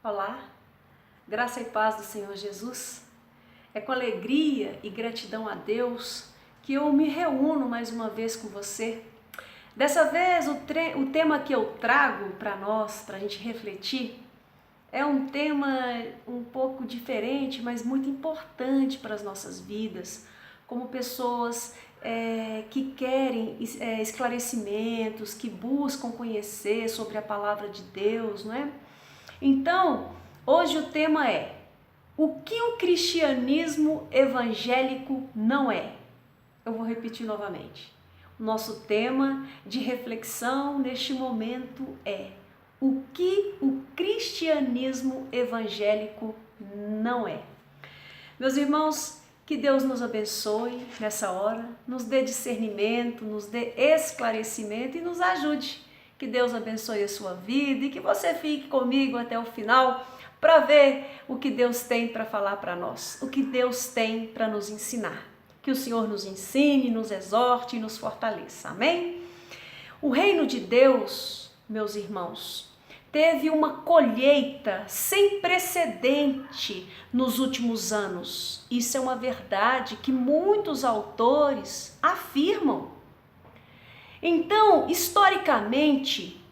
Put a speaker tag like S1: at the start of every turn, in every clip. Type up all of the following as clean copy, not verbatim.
S1: Olá, graça e paz do Senhor Jesus. É com alegria e gratidão a Deus que eu me reúno mais uma vez com você. Dessa vez o tema que eu trago para nós, para a gente refletir, é um tema um pouco diferente, mas muito importante para as nossas vidas, como pessoas que querem esclarecimentos, que buscam conhecer sobre a palavra de Deus, não é? Então, hoje o tema é: o que o cristianismo evangélico não é? Eu vou repetir novamente. O nosso tema de reflexão neste momento é: o que o cristianismo evangélico não é? Meus irmãos, que Deus nos abençoe nessa hora, nos dê discernimento, nos dê esclarecimento e nos ajude. Que Deus abençoe a sua vida e que você fique comigo até o final para ver o que Deus tem para falar para nós, o que Deus tem para nos ensinar. Que o Senhor nos ensine, nos exorte e nos fortaleça. Amém? O reino de Deus, meus irmãos, teve uma colheita sem precedente nos últimos anos. Isso é uma verdade que muitos autores afirmam. Então, historicamente,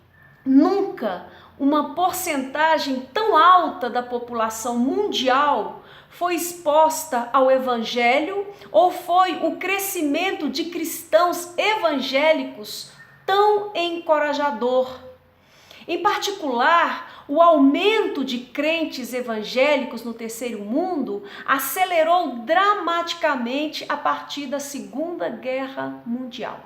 S1: nunca uma porcentagem tão alta da população mundial foi exposta ao evangelho ou foi o crescimento de cristãos evangélicos tão encorajador. Em particular, o aumento de crentes evangélicos no terceiro mundo acelerou dramaticamente a partir da Segunda Guerra Mundial.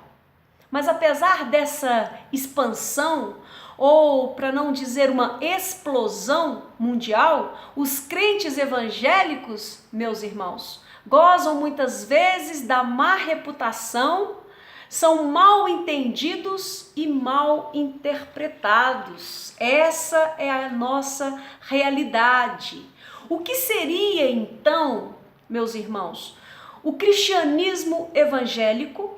S1: Mas apesar dessa expansão, ou para não dizer uma explosão mundial, os crentes evangélicos, meus irmãos, gozam muitas vezes da má reputação, são mal entendidos e mal interpretados. Essa é a nossa realidade. O que seria então, meus irmãos, o cristianismo evangélico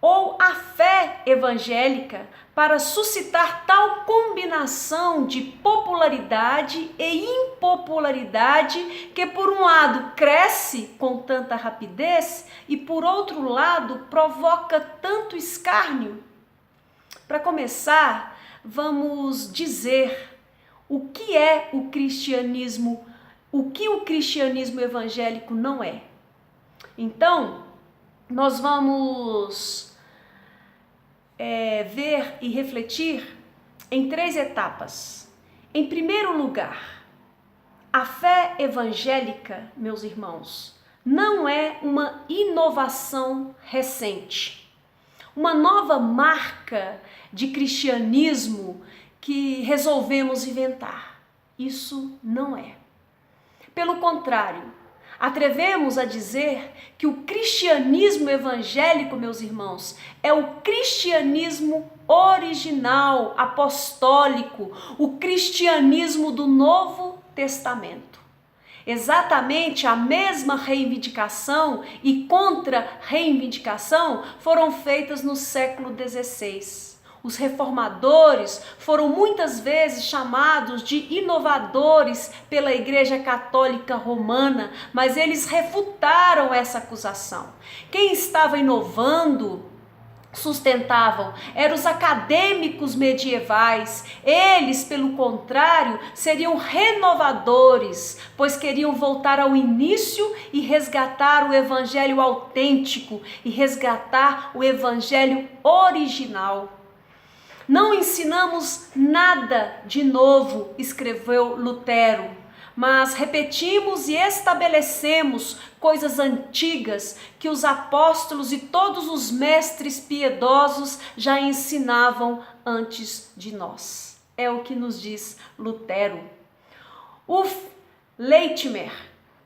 S1: ou a fé evangélica para suscitar tal combinação de popularidade e impopularidade que por um lado cresce com tanta rapidez e por outro lado provoca tanto escárnio? Para começar, vamos dizer o que é o cristianismo, o que o cristianismo evangélico não é. Então, nós vamos ver e refletir em 3 etapas. Em primeiro lugar, a fé evangélica, meus irmãos, não é uma inovação recente, uma nova marca de cristianismo que resolvemos inventar. Isso não é. Pelo contrário, atrevemos a dizer que o cristianismo evangélico, meus irmãos, é o cristianismo original, apostólico, o cristianismo do Novo Testamento. Exatamente a mesma reivindicação e contra-reivindicação foram feitas no século XVI. Os reformadores foram muitas vezes chamados de inovadores pela Igreja Católica Romana, mas eles refutaram essa acusação. Quem estava inovando, sustentavam, eram os acadêmicos medievais. Eles, pelo contrário, seriam renovadores, pois queriam voltar ao início e resgatar o evangelho autêntico e resgatar o evangelho original. Não ensinamos nada de novo, escreveu Lutero, mas repetimos e estabelecemos coisas antigas que os apóstolos e todos os mestres piedosos já ensinavam antes de nós. É o que nos diz Lutero. Latimer,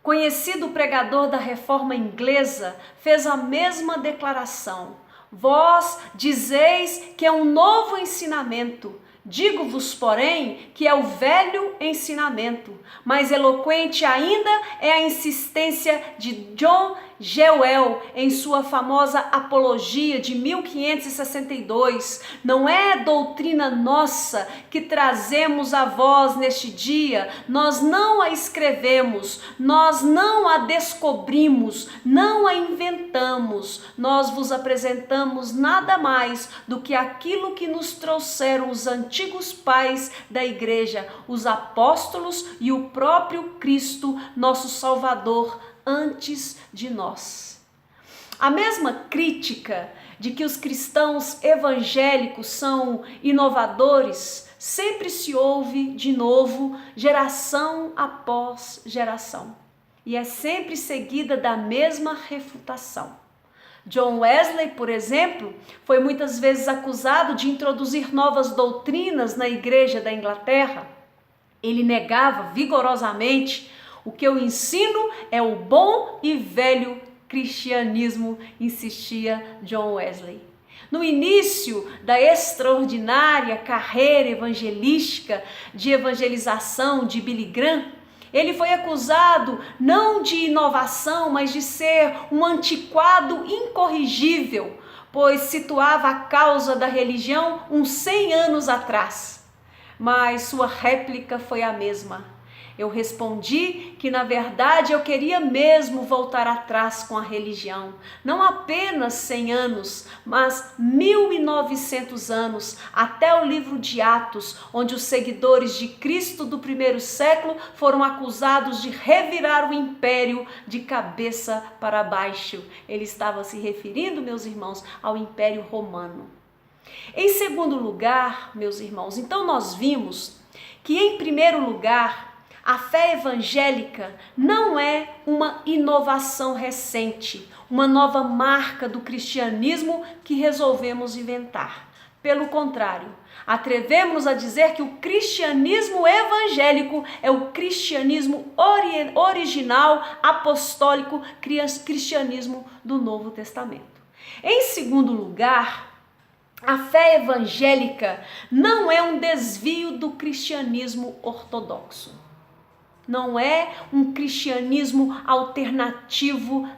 S1: conhecido pregador da Reforma Inglesa, fez a mesma declaração. Vós dizeis que é um novo ensinamento, digo-vos, porém, que é o velho ensinamento. Mais eloquente ainda é a insistência de John Jeuel, em sua famosa Apologia de 1562, não é doutrina nossa que trazemos a vós neste dia, nós não a escrevemos, nós não a descobrimos, não a inventamos, nós vos apresentamos nada mais do que aquilo que nos trouxeram os antigos pais da igreja, os apóstolos e o próprio Cristo, nosso Salvador, antes de nós. A mesma crítica de que os cristãos evangélicos são inovadores sempre se ouve de novo, geração após geração, e é sempre seguida da mesma refutação. John Wesley, por exemplo, foi muitas vezes acusado de introduzir novas doutrinas na Igreja da Inglaterra. Ele negava vigorosamente: o que eu ensino é o bom e velho cristianismo, insistia John Wesley. No início da extraordinária carreira evangelística de evangelização de Billy Graham, ele foi acusado não de inovação, mas de ser um antiquado incorrigível, pois situava a causa da religião uns 100 anos atrás. Mas sua réplica foi a mesma. Eu respondi que, na verdade, eu queria mesmo voltar atrás com a religião. Não apenas 100 anos, mas 1900 anos, até o livro de Atos, onde os seguidores de Cristo do primeiro século foram acusados de revirar o império de cabeça para baixo. Ele estava se referindo, meus irmãos, ao Império Romano. Em segundo lugar, meus irmãos, então nós vimos que, em primeiro lugar, a fé evangélica não é uma inovação recente, uma nova marca do cristianismo que resolvemos inventar. Pelo contrário, atrevemos-nos a dizer que o cristianismo evangélico é o cristianismo original, apostólico, cristianismo do Novo Testamento. Em segundo lugar, a fé evangélica não é um desvio do cristianismo ortodoxo. Não é um cristianismo alternativo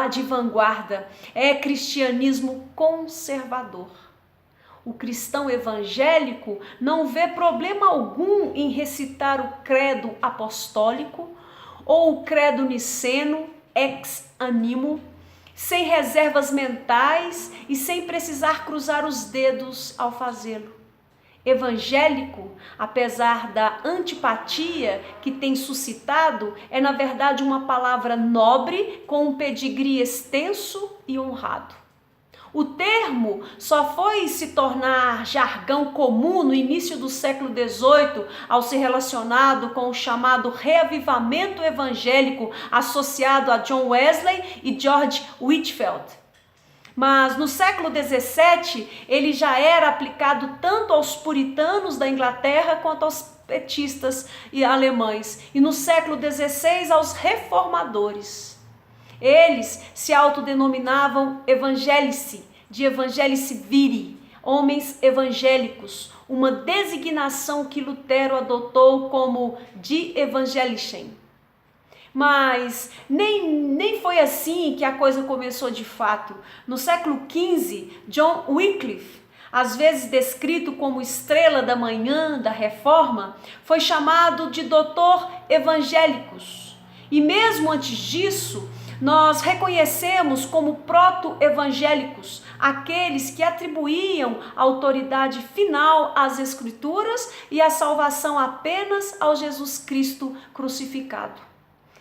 S1: de vanguarda, é cristianismo conservador. O cristão evangélico não vê problema algum em recitar o credo apostólico ou o credo niceno ex animo, sem reservas mentais e sem precisar cruzar os dedos ao fazê-lo. Evangélico, apesar da antipatia que tem suscitado, é na verdade uma palavra nobre com um pedigree extenso e honrado. O termo só foi se tornar jargão comum no início do século XVIII, ao ser relacionado com o chamado reavivamento evangélico associado a John Wesley e George Whitefield. Mas no século XVII, ele já era aplicado tanto aos puritanos da Inglaterra quanto aos pietistas e alemães, e no século XVI aos reformadores. Eles se autodenominavam evangelici, de evangelici viri, homens evangélicos, uma designação que Lutero adotou como de evangelichem. Mas nem foi assim que a coisa começou de fato. No século XV, John Wycliffe, às vezes descrito como estrela da manhã da Reforma, foi chamado de doutor evangélicos. E mesmo antes disso, nós reconhecemos como proto-evangélicos aqueles que atribuíam a autoridade final às Escrituras e a salvação apenas ao Jesus Cristo crucificado.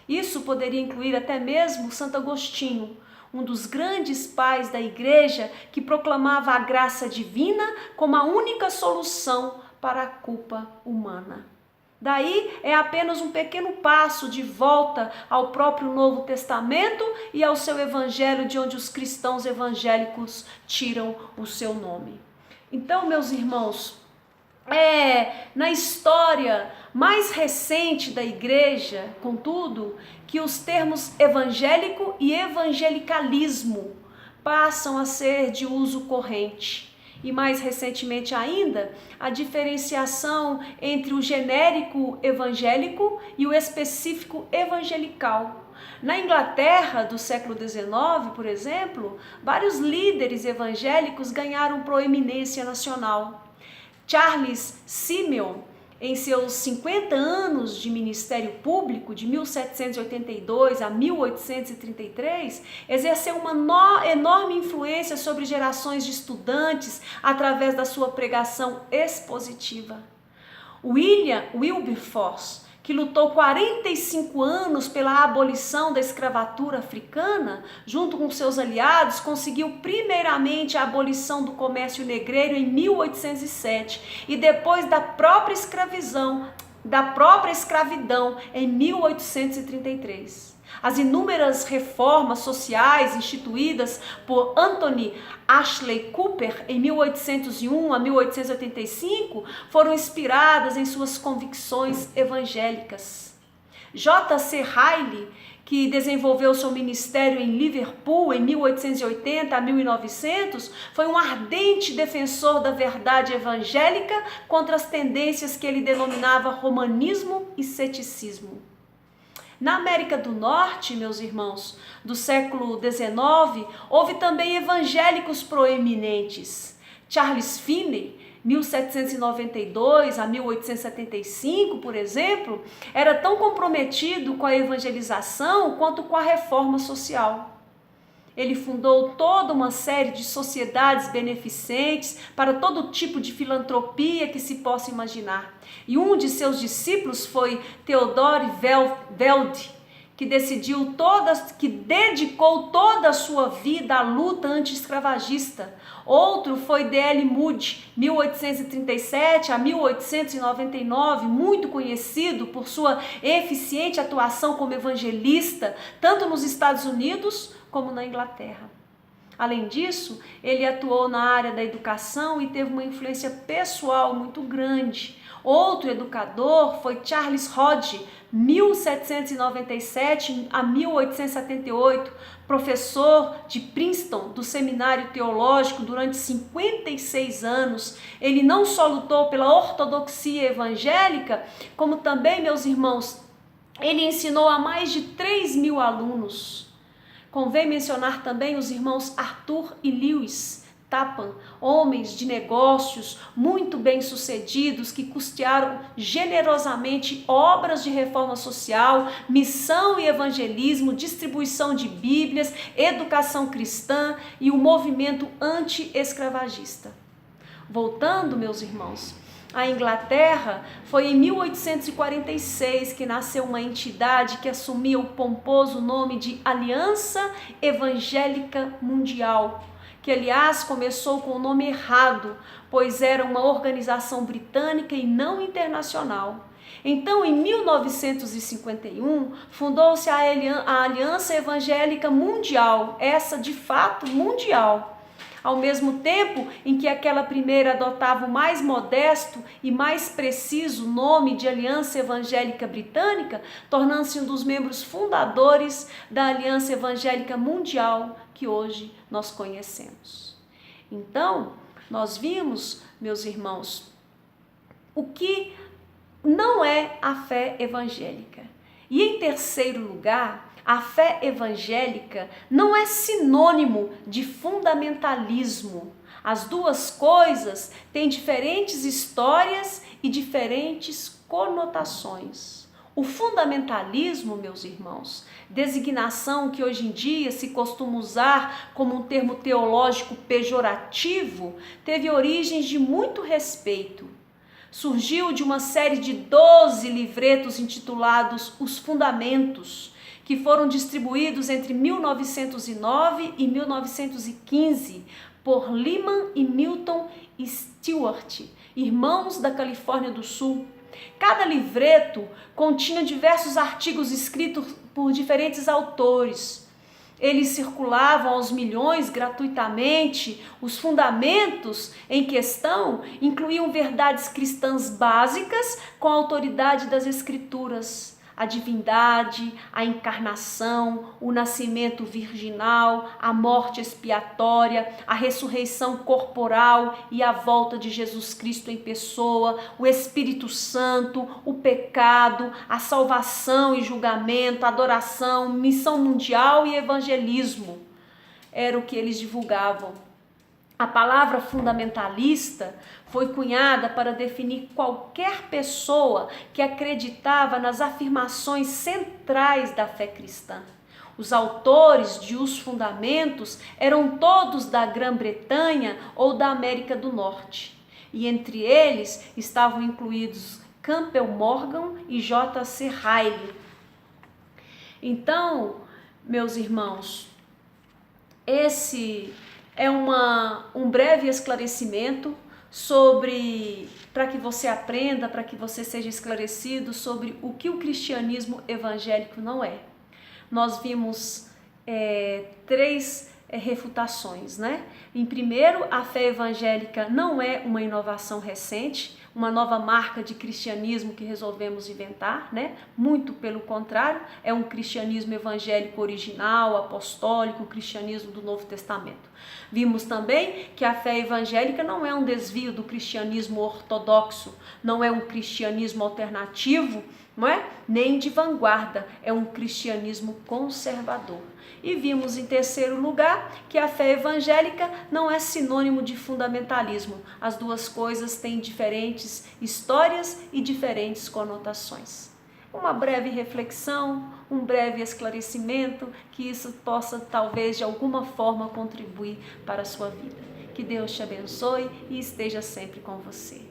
S1: Isso poderia incluir até mesmo Santo Agostinho, um dos grandes pais da igreja que proclamava a graça divina como a única solução para a culpa humana. Daí é apenas um pequeno passo de volta ao próprio Novo Testamento e ao seu evangelho, de onde os cristãos evangélicos tiram o seu nome. Então, meus irmãos, na história mais recente da igreja, contudo, que os termos evangélico e evangelicalismo passam a ser de uso corrente. E mais recentemente ainda, a diferenciação entre o genérico evangélico e o específico evangelical, Na Inglaterra do século XIX, por exemplo, vários líderes evangélicos ganharam proeminência nacional. Charles Simeon, em seus 50 anos de ministério público, de 1782 a 1833, exerceu uma enorme influência sobre gerações de estudantes através da sua pregação expositiva. William Wilberforce, que lutou 45 anos pela abolição da escravatura africana, junto com seus aliados, conseguiu primeiramente a abolição do comércio negreiro em 1807 e depois da própria escravidão em 1833. As inúmeras reformas sociais instituídas por Anthony Ashley Cooper em 1801 a 1885 foram inspiradas em suas convicções evangélicas. J.C. Riley, que desenvolveu seu ministério em Liverpool em 1880 a 1900, foi um ardente defensor da verdade evangélica contra as tendências que ele denominava romanismo e ceticismo. Na América do Norte, meus irmãos, do século XIX, houve também evangélicos proeminentes. Charles Finney, 1792 a 1875, por exemplo, era tão comprometido com a evangelização quanto com a reforma social. Ele fundou toda uma série de sociedades beneficentes para todo tipo de filantropia que se possa imaginar. E um de seus discípulos foi Theodore Welde, que dedicou toda a sua vida à luta anti-escravagista. Outro foi D.L. Moody, 1837 a 1899, muito conhecido por sua eficiente atuação como evangelista, tanto nos Estados Unidos como na Inglaterra. Além disso, ele atuou na área da educação e teve uma influência pessoal muito grande. Outro educador foi Charles Hodge, 1797 a 1878, professor de Princeton, do Seminário Teológico, durante 56 anos. Ele não só lutou pela ortodoxia evangélica, como também, meus irmãos, ele ensinou a mais de 3.000 alunos. Convém mencionar também os irmãos Arthur e Lewis Tappan, homens de negócios muito bem-sucedidos que custearam generosamente obras de reforma social, missão e evangelismo, distribuição de Bíblias, educação cristã e o movimento anti-escravagista. Voltando, meus irmãos, a Inglaterra, foi em 1846 que nasceu uma entidade que assumia o pomposo nome de Aliança Evangélica Mundial, que aliás começou com o nome errado, pois era uma organização britânica e não internacional. Então, em 1951, fundou-se a Aliança Evangélica Mundial, essa de fato mundial. Ao mesmo tempo em que aquela primeira adotava o mais modesto e mais preciso nome de Aliança Evangélica Britânica, tornando-se um dos membros fundadores da Aliança Evangélica Mundial que hoje nós conhecemos. Então, nós vimos, meus irmãos, o que não é a fé evangélica. E em terceiro lugar, a fé evangélica não é sinônimo de fundamentalismo. As duas coisas têm diferentes histórias e diferentes conotações. O fundamentalismo, meus irmãos, designação que hoje em dia se costuma usar como um termo teológico pejorativo, teve origens de muito respeito. Surgiu de uma série de 12 livretos intitulados Os Fundamentos, que foram distribuídos entre 1909 e 1915 por Lyman e Milton Stewart, irmãos da Califórnia do Sul. Cada livreto continha diversos artigos escritos por diferentes autores. Eles circulavam aos milhões gratuitamente. Os fundamentos em questão incluíam verdades cristãs básicas com a autoridade das Escrituras. a divindade, a encarnação, o nascimento virginal, a morte expiatória, a ressurreição corporal e a volta de Jesus Cristo em pessoa, o Espírito Santo, o pecado, a salvação e julgamento, a adoração, missão mundial e evangelismo. Era o que eles divulgavam. A palavra fundamentalista foi cunhada para definir qualquer pessoa que acreditava nas afirmações centrais da fé cristã. Os autores de Os Fundamentos eram todos da Grã-Bretanha ou da América do Norte, e entre eles estavam incluídos Campbell Morgan e J.C. Ryle. Então, meus irmãos, esse é um breve esclarecimento para que você aprenda, para que você seja esclarecido sobre o que o cristianismo evangélico não é. Nós vimos três refutações, né? Em primeiro, a fé evangélica não é uma inovação recente, uma nova marca de cristianismo que resolvemos inventar, né? Muito pelo contrário, é um cristianismo evangélico original, apostólico, o cristianismo do Novo Testamento. Vimos também que a fé evangélica não é um desvio do cristianismo ortodoxo, não é um cristianismo alternativo, não é? Nem de vanguarda, é um cristianismo conservador. E vimos em terceiro lugar que a fé evangélica não é sinônimo de fundamentalismo. As duas coisas têm diferentes histórias e diferentes conotações. Uma breve reflexão, um breve esclarecimento, que isso possa talvez de alguma forma contribuir para a sua vida. Que Deus te abençoe e esteja sempre com você.